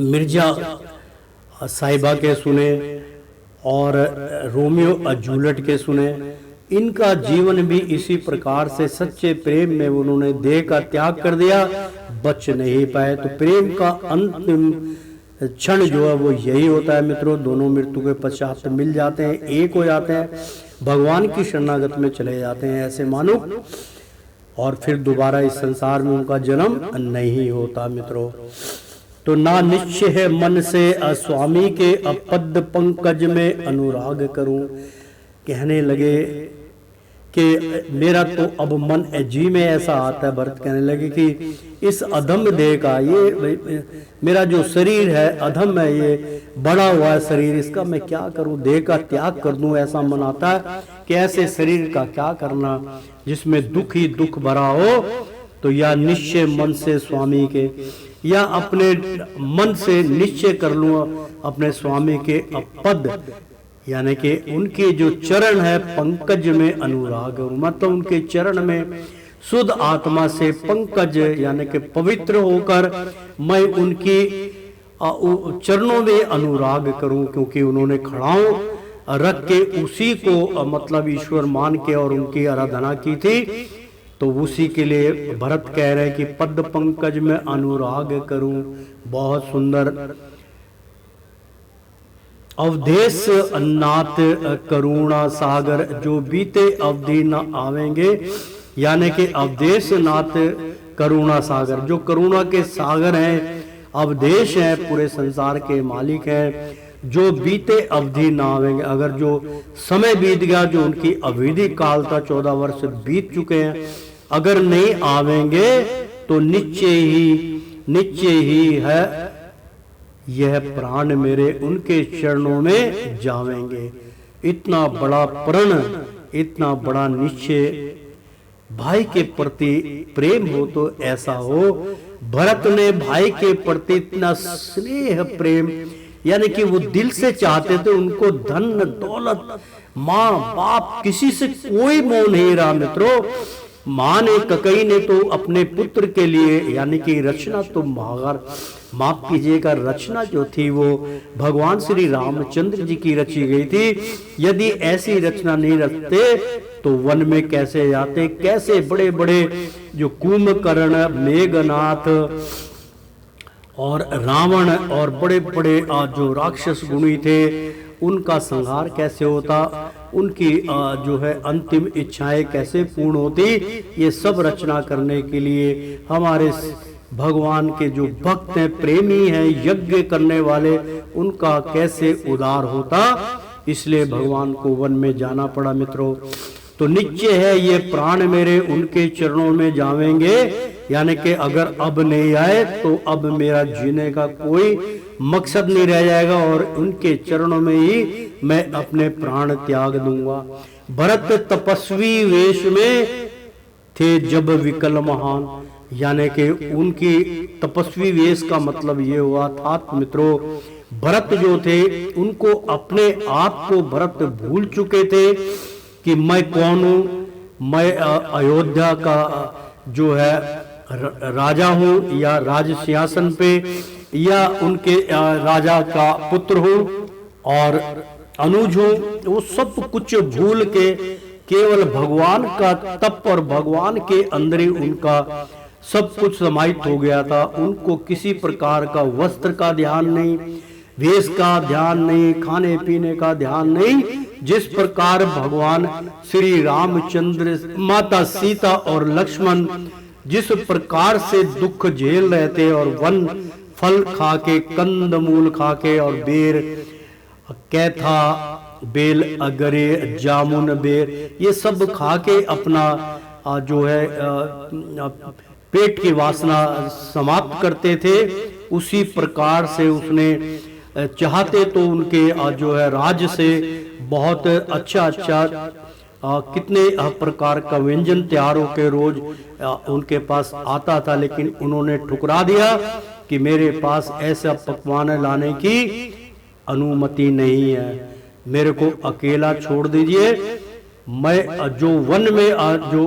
मिर्जा साहिबा के सुने, और रोमियो जूलियट के सुने। इनका जीवन भी इसी प्रकार से सच्चे प्रेम में उन्होंने देह का त्याग कर दिया, बच नहीं पाए। तो प्रेम का अंतिम क्षण जो है वो यही होता है मित्रों, दोनों मृत्यु के पश्चात मिल जाते हैं, एक हो जाते हैं, भगवान की शरणागत में चले जाते हैं ऐसे मानो, और फिर दोबारा इस संसार में उनका जन्म नहीं होता मित्रों। तो ना निश्चय है मन से स्वामी के पद पंकज में अनुराग करूं। कहने लगे कि मेरा तो अब मन जी में ऐसा आता है, भरत कहने लगे कि इस अधम देह का, ये मेरा जो शरीर है अधम है, ये बड़ा हुआ है शरीर, इसका मैं क्या करूं, देह का त्याग कर दूं, ऐसा मन आता है कि ऐसे शरीर का क्या करना जिसमें दुख ही दुख भरा हो। तो या निश्चय मन से स्वामी के, या अपने मन से निश्चय कर लूं अपने स्वामी के पद, यानी कि उनके जो चरण है पंकज में अनुराग, मतलब उनके चरण में शुद्ध आत्मा से पंकज यानी कि पवित्र होकर मैं उनकी चरणों में अनुराग करूं, क्योंकि उन्होंने खड़ाओं रख के उसी को मतलब ईश्वर मान के और उनकी आराधना की थी। तो उसी के लिए भरत कह रहे हैं कि पद पंकज में अनुराग करूं। बहुत सुंदर। अवधेश नाथ करुणा सागर, जो बीते अवधि न आवेंगे, यानी कि अवधेश नाथ करुणा सागर, जो करुणा के सागर हैं, अवधेश हैं, पूरे संसार के मालिक हैं, जो बीते अवधि न आवेंगे। अगर जो समय बीत गया, जो उनकी अवधि काल था 14 वर्ष बीत चुके हैं, अगर नहीं आवेंगे तो निश्चय ही है यह प्राण मेरे उनके चरणों में जावेंगे। इतना बड़ा प्रण, इतना बड़ा निश्चय, भाई के प्रति प्रेम हो तो ऐसा हो। भरत ने भाई के प्रति इतना स्नेह प्रेम, यानी कि वो दिल से चाहते थे, उनको धन दौलत माँ बाप किसी से कोई मोह नहीं रहा मित्रों। माँ ने ककई ने तो अपने पुत्र के लिए, यानी कि रचना तो माफ कीजिएगा, रचना जो थी वो भगवान श्री रामचंद्र जी की रची गई थी। यदि ऐसी रचना नहीं रचते तो वन में कैसे जाते, कैसे बड़े बड़े जो कुंभकर्ण, मेघनाथ और रावण और बड़े बड़े जो राक्षस गुणी थे, उनका संहार कैसे होता, उनकी जो है अंतिम इच्छाएं कैसे पूर्ण होती। ये सब रचना करने के लिए हमारे भगवान के जो भक्त हैं, प्रेमी हैं, यज्ञ करने वाले, उनका कैसे उद्धार होता। इसलिए भगवान को वन में जाना पड़ा मित्रों। तो निश्चय है ये प्राण मेरे उनके चरणों में जावेंगे, यानी कि अगर अब नहीं आए तो अब मेरा जीने का कोई मकसद नहीं रह जाएगा, और उनके चरणों में ही मैं अपने प्राण त्याग दूंगा। भरत तपस्वी वेश में थे जब विकल महान, यानी कि उनकी तपस्वी वेश का मतलब ये हुआ था मित्रों, भरत जो थे उनको अपने आप को भरत भूल चुके थे कि मैं कौन हूं, मैं अयोध्या का जो है राजा हूं, या राज सिंहासन पे, या उनके राजा का पुत्र हूं और अनुज हूं। वो सब कुछ भूल के केवल भगवान का तप और भगवान के अंदर ही उनका सब कुछ समाहित हो गया था। उनको किसी प्रकार का वस्त्र का ध्यान नहीं, वेश का ध्यान नहीं, खाने पीने का ध्यान नहीं। जिस प्रकार भगवान श्री रामचंद्र, माता सीता और लक्ष्मण जिस प्रकार से दुख झेल रहे थे, और वन फल खा के, कंद मूल खा के, और बेर, कैथा बेल अगरे जामुन बेर ये सब खा के अपना जो है पेट की वासना समाप्त करते थे। उसी प्रकार से उसने चाहते तो उनके जो है राज्य से बहुत अच्छा कितने प्रकार का व्यंजन तैयार होकर रोज उनके पास आता था, लेकिन उन्होंने ठुकरा दिया कि मेरे पास ऐसा पकवान लाने की अनुमति नहीं है, मेरे को अकेला छोड़ दीजिए। मैं जो वन में जो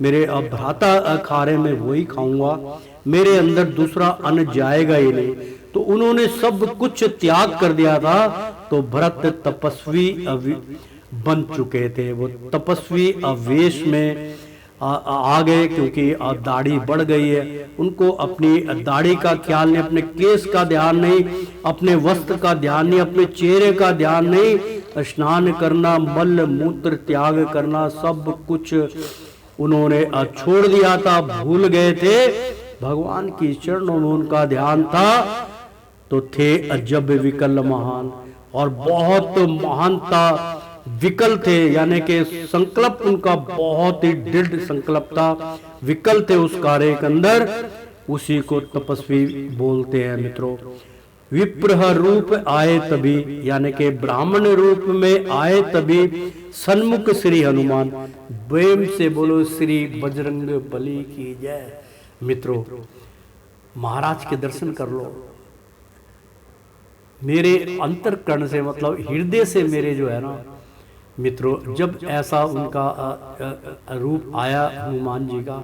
मेरे भ्राता खा रहे मैं वही खाऊंगा, मेरे अंदर दूसरा अन्न जाएगा ही नहीं। तो उन्होंने सब कुछ त्याग कर दिया था। तो भरत तपस्वी बन चुके थे, वो तपस्वी अवेश में आ गए, क्योंकि दाढ़ी बढ़ गई है। उनको अपनी दाढ़ी का ख्याल नहीं, अपने केस का ध्यान नहीं, अपने वस्त्र का ध्यान नहीं, अपने चेहरे का ध्यान नहीं। स्नान करना, मल मूत्र त्याग करना, सब कुछ उन्होंने छोड़ दिया था, भूल गए थे। भगवान की चरणों में उनका ध्यान था। तो थे अजब विकल महान, और बहुत महानता विकल थे, यानी कि संकल्प उनका बहुत ही दृढ़ संकल्प था। विकल थे उस कार्य के अंदर, उसी को तपस्वी बोलते हैं मित्रों। विप्रह रूप आए तभी, यानी कि ब्राह्मण रूप में आए तभी सन्मुख श्री हनुमान। प्रेम से बोलो श्री बजरंग बली की जय। मित्रों, महाराज के दर्शन कर लो, मेरे अंतरकरण से मतलब हृदय से मेरे जो है ना मित्रों, जब ऐसा उनका रूप आया हनुमान जी का,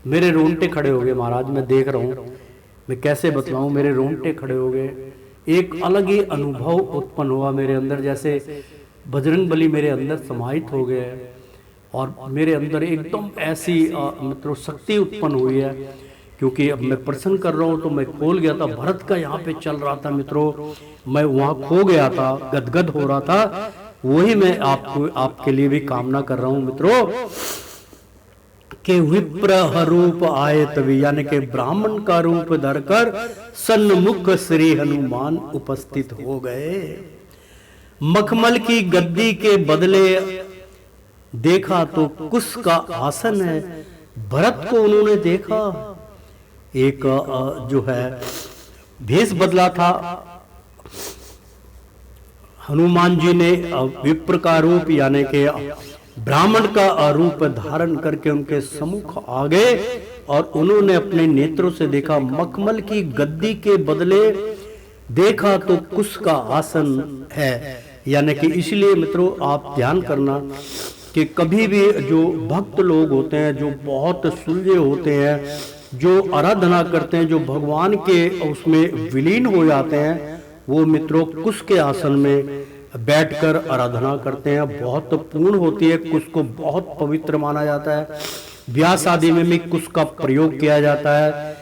मेरे रोंगटे खड़े हो गए महाराज। मैं देख रहा हूँ, मैं कैसे बतलाऊं, मेरे रोंगटे खड़े हो गए। एक अलग ही अनुभव उत्पन्न हुआ मेरे अंदर, जैसे बजरंग बली मेरे अंदर समाहित हो गए और मेरे अंदर एकदम ऐसी मित्रों शक्ति उत्पन्न हुई है। क्योंकि अब मैं प्रसन्न कर रहा हूँ तो मैं खोल गया था, भरत का यहाँ पे चल रहा था मित्रों, मैं वहाँ खो गया था, गदगद हो रहा था। वही मैं आपके लिए भी कामना कर रहा हूँ मित्रों कि विप्र रूप आए तभी, यानी कि ब्राह्मण का रूप धरकर सन्मुख श्री हनुमान उपस्थित हो गए। मखमल की गद्दी के बदले देखा तो कुश का आसन है। भरत को उन्होंने देखा, एक जो है भेष बदला था। हनुमान जी ने विप्र का रूप यानी कि ब्राह्मण का रूप धारण करके उनके सम्मुख आ गए और उन्होंने अपने नेत्रों से देखा। मखमल की गद्दी के बदले देखा तो कुश का आसन है, यानी कि इसलिए मित्रों आप ध्यान करना कि कभी भी जो भक्त लोग होते हैं, जो बहुत सुलझे होते हैं, जो आराधना करते हैं, जो भगवान के उसमें विलीन हो जाते हैं, वो मित्रों कुश के आसन में बैठकर आराधना करते हैं। बहुत पूर्ण होती है, कुश को बहुत पवित्र माना जाता है। ब्याह शादी में भी कुश का प्रयोग किया जाता है।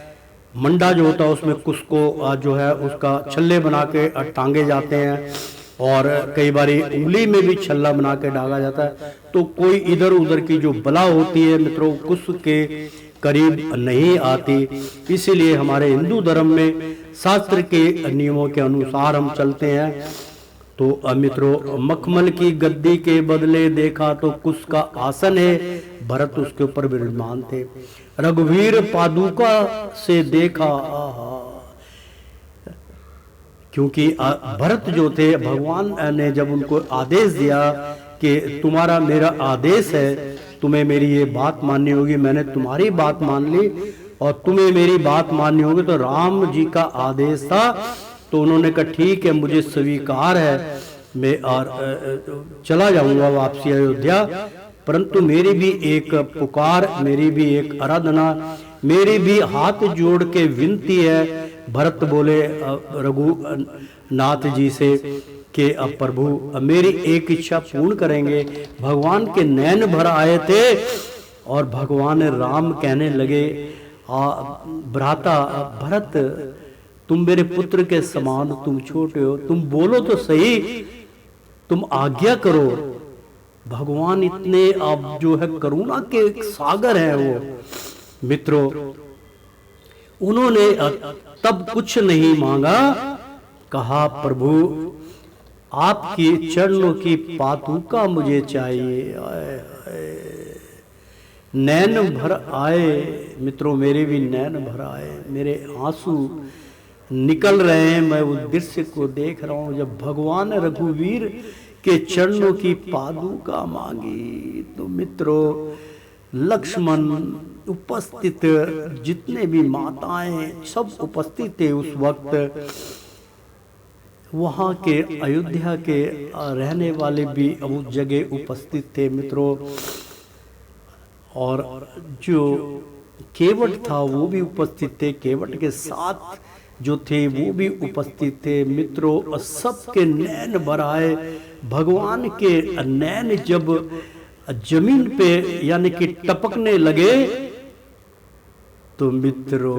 मंडा जो होता है उसमें कुश को जो है उसका छल्ले बना के टांगे जाते हैं और कई बारी उंगली में भी छल्ला बना के डाला जाता है। तो कोई इधर उधर की जो बला होती है मित्रों कुश के करीब नहीं आती। इसीलिए हमारे हिंदू धर्म में शास्त्र के नियमों के अनुसार हम चलते हैं। तो मित्रों मखमल की गद्दी के बदले देखा तो कुश का आसन है, भरत उसके ऊपर विराजमान थे। रघुवीर पादुका से देखा, क्योंकि भरत जो थे भगवान ने जब उनको आदेश दिया कि तुम्हारा मेरा आदेश है, तुम्हें मेरी ये बात माननी होगी, मैंने तुम्हारी बात मान ली और तुम्हें मेरी बात माननी होगी। तो राम जी का आदेश था, तो उन्होंने कहा ठीक है मुझे स्वीकार है, मैं और चला जाऊंगा वापसी अयोध्या, परंतु मेरी भी एक पुकार, मेरी भी एक आराधना, मेरी भी हाथ जोड़ के विनती है। भरत बोले रघुनाथ जी से कि अब प्रभु मेरी एक इच्छा पूर्ण करेंगे। भगवान के नैन भर आए थे और भगवान राम कहने लगे भ्राता भरत तुम मेरे पुत्र के समान, तुम छोटे हो, तुम बोलो तो सही, तुम आज्ञा करो। भगवान इतने अब जो है करुणा के सागर है वो मित्रों। उन्होंने तब कुछ नहीं मांगा, कहा प्रभु आपकी चरणों की पादुका मुझे चाहिए। आए हाय। नैन भर आए मित्रों, मेरे भी नैन भर आए, मेरे आंसू निकल रहे हैं। मैं उस दृश्य को देख रहा हूं जब भगवान रघुवीर के चरणों की पादुका मांगी। तो मित्रों, लक्ष्मण उपस्थित, जितने भी माताएं सब उपस्थित थे उस वक्त, वहाँ के अयोध्या के रहने वाले भी उस जगह उपस्थित थे मित्रों। और जो केवट था वो भी उपस्थित थे, केवट के साथ जो थे वो भी उपस्थित थे मित्रों। सबके नैन भर आए। भगवान के नैन जब जमीन पे यानी कि टपकने लगे तो मित्रों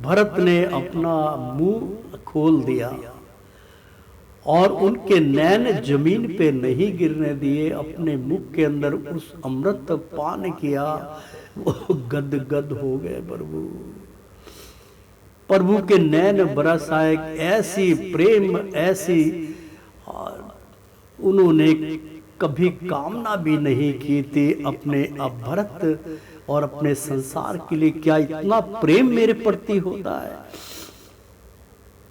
भरत ने अपना मुंह खोल दिया और उनके नैन जमीन पे नहीं गिरने दिए। अपने मुख के अंदर उस अमृत पान किया, वो गद गद हो गए। प्रभु के नैन बरस आए। ऐसी प्रेम, ऐसी उन्होंने कभी कामना भी नहीं की थी अपने भरत और अपने संसार के लिए। क्या इतना प्रेम मेरे प्रति होता है?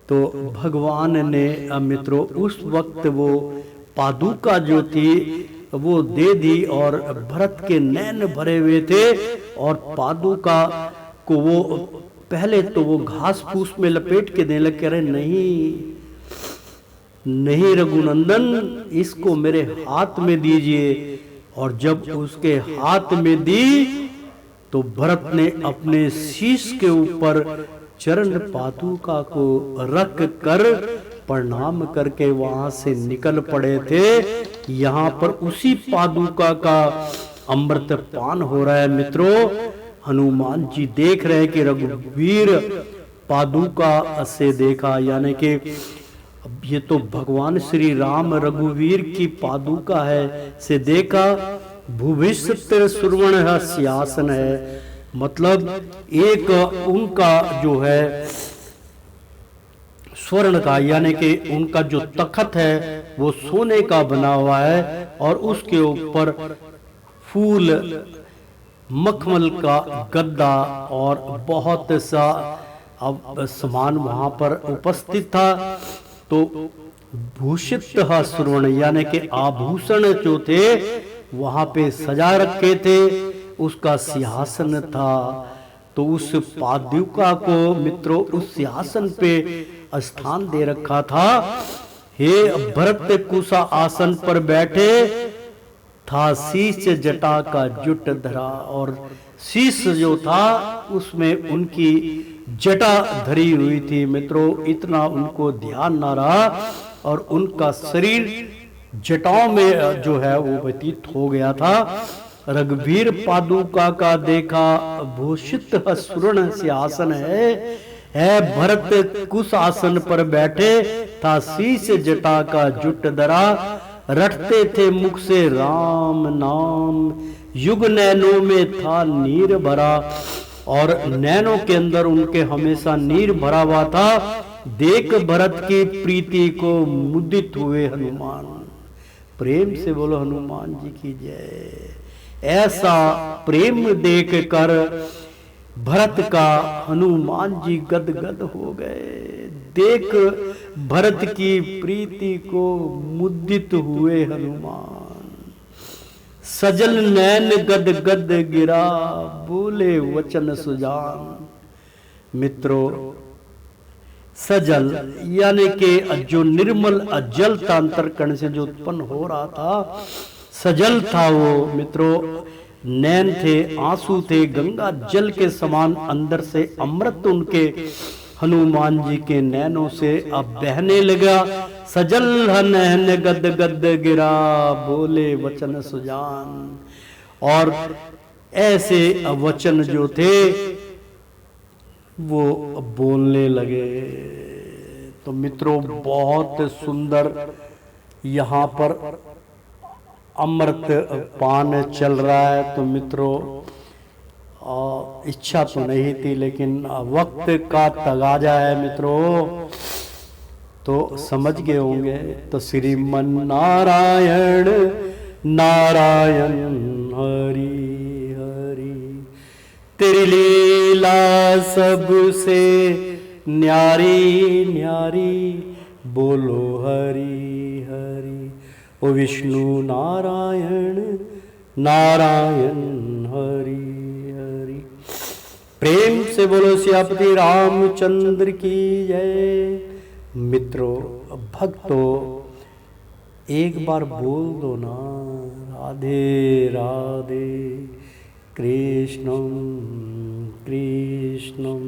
तो भगवान ने मित्रों उस वक्त वो पादुका जो थी वो दे दी और भरत के नैन भरे हुए थे। और पादुका को वो पहले तो वो घास फूस में लपेट के देने लगे, रहे नहीं रघुनंदन, इसको मेरे हाथ में दीजिए। और जब उसके हाथ में दी तो भरत ने अपने शीश के ऊपर चरण पादुका को रख कर प्रणाम करके वहां से निकल पड़े थे। यहाँ पर उसी पादुका का अमृत पान हो रहा है मित्रों। हनुमान जी देख रहे हैं कि रघुवीर पादुका से देखा, यानी कि ये तो भगवान श्री राम रघुवीर की पादुका है से देखा। भूभिष्ठ सुरवण सिंहासन है, मतलब एक उनका जो है स्वर्ण का, यानी कि उनका जो तख्त है वो सोने का बना हुआ है और उसके ऊपर फूल मखमल का गद्दा और बहुत सा सामान वहां पर उपस्थित था। तो भूषित सुवर्ण यानी कि आभूषण जो थे वहां पे सजा रखे थे, उसका सिंहासन था। तो उस पादुका को मित्रों उस सिंहासन पे स्थान दे रखा था। हे भरत कुशा आसन पर बैठे था, शीश जटा का जुट धरा। और शीश जो था उसमें उनकी जटा धरी हुई थी मित्रों। इतना उनको ध्यान ना रहा और उनका शरीर जटाओं में जो है वो व्यतीत हो गया था। रघुवीर पादुका का देखा, भूषित स्वर्ण सिंहासन है भरत कुश आसन पर बैठे था, शीश जटा का जुट धरा। रटते थे मुख से राम नाम, युग नैनों में था नीर भरा। और नैनों के अंदर उनके हमेशा नीर भरा हुआ था। देख भरत की प्रीति को मुदित हुए हनुमान। प्रेम से बोलो हनुमान जी की जय। ऐसा प्रेम देख कर भरत का हनुमान जी गदगद हो गए। देख भरत की प्रीति को मुदित हुए हनुमान। सजल नैन गद गद गिरा, बोले वचन सुजान। मित्रों सजल यानी कि जो निर्मल जल था अंतरकण से जो उत्पन्न हो रहा था, सजल था वो मित्रों। नैन थे, आंसू थे, गंगा जल के समान अंदर से अमृत उनके हनुमान जी के नैनों से अब बहने लगा। सजल नैन गद गद गिरा, बोले वचन सुजान। और ऐसे वचन जो थे वो बोलने लगे। तो मित्रों बहुत सुंदर यहाँ पर अमृत पान चल रहा है। तो मित्रों इच्छा तो नहीं थी लेकिन वक्त का तगाजा है मित्रों। तो समझ गए होंगे। तो श्रीमन नारायण नारायण हरि हरि, तेरी लीला सबसे न्यारी न्यारी, बोलो हरि हरि। ओ विष्णु नारायण नारायण हरि हरि। प्रेम से बोलो सियापति रामचंद्र की जय। मित्रों, भक्तों, एक बार बोल दो ना, राधे राधे, कृष्णम कृष्णम।